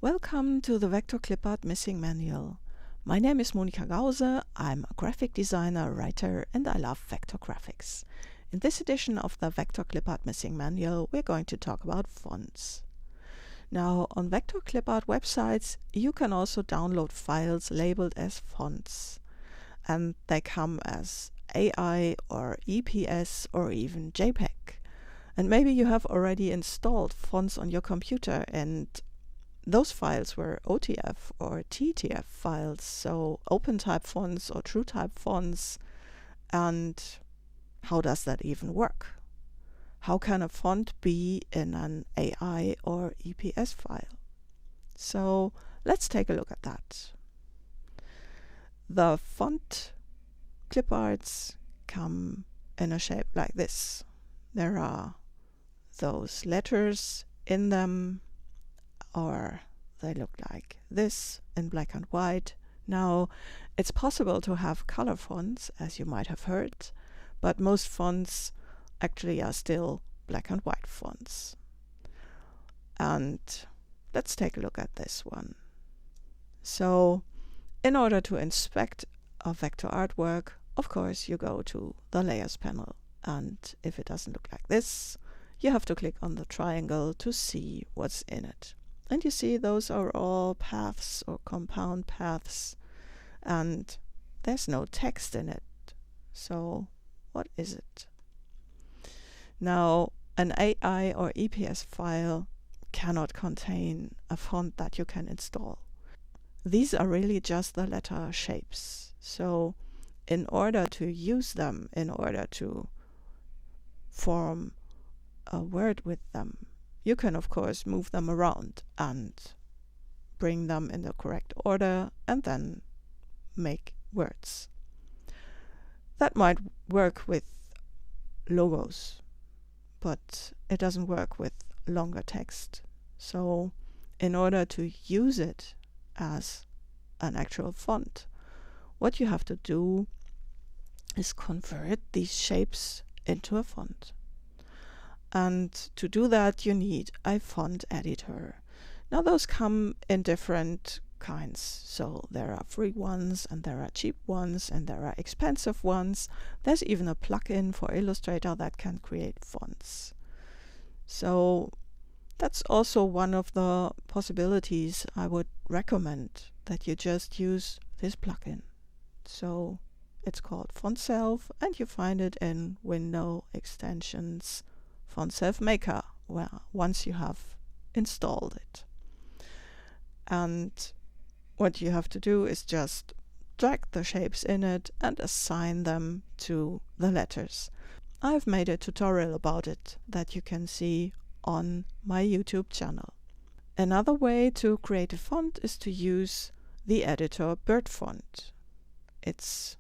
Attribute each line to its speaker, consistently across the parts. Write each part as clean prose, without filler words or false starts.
Speaker 1: Welcome to the Vector Clipart Missing Manual. My name is Monika Gause, I'm a graphic designer, writer, and I love vector graphics. In this edition of the Vector Clipart Missing Manual, we're going to talk about fonts. Now, on Vector Clipart websites, you can also download files labeled as fonts. And they come as AI or EPS or even JPEG. And maybe you have already installed fonts on your computer, and those files were OTF or TTF files, so OpenType fonts or TrueType fonts. And how does that even work? How can a font be in an AI or EPS file? So let's take a look at that. The font cliparts come in a shape like this. There are those letters in them, or they look like this in black and white. Now, it's possible to have color fonts, as you might have heard, but most fonts actually are still black and white fonts. And let's take a look at this one. So, in order to inspect a vector artwork, of course, you go to the Layers panel. And if it doesn't look like this, you have to click on the triangle to see what's in it. And you see those are all paths or compound paths, and there's no text in it. So what is it? Now, an AI or EPS file cannot contain a font that you can install. These are really just the letter shapes. So in order to use them, in order to form a word with them, you can of course move them around and bring them in the correct order and then make words. That might work with logos, but it doesn't work with longer text. So in order to use it as an actual font, what you have to do is convert these shapes into a font. And to do that, you need a font editor. Now, those come in different kinds. So there are free ones, and there are cheap ones, and there are expensive ones. There's even a plugin for Illustrator that can create fonts. So that's also one of the possibilities I would recommend, that you just use this plugin. So it's called FontSelf, and you find it in Window Extensions FontSelf Maker, where once you have installed it. And what you have to do is just drag the shapes in it and assign them to the letters. I've made a tutorial about it that you can see on my YouTube channel. Another way to create a font is to use the editor BirdFont. It's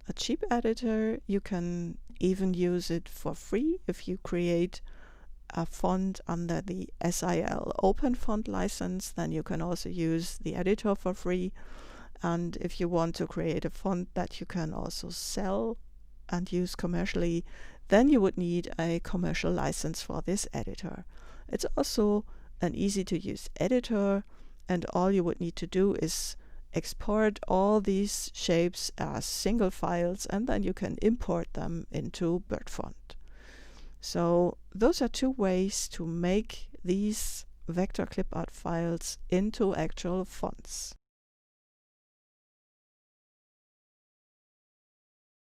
Speaker 1: a cheap editor. You can even use it for free if you create a font under the SIL Open Font license. Then you can also use the editor for free. And if you want to create a font that you can also sell and use commercially, then you would need a commercial license for this editor. It's also an easy to use editor, and all you would need to do is export all these shapes as single files, and then you can import them into BirdFont. So those are two ways to make these vector clipart files into actual fonts.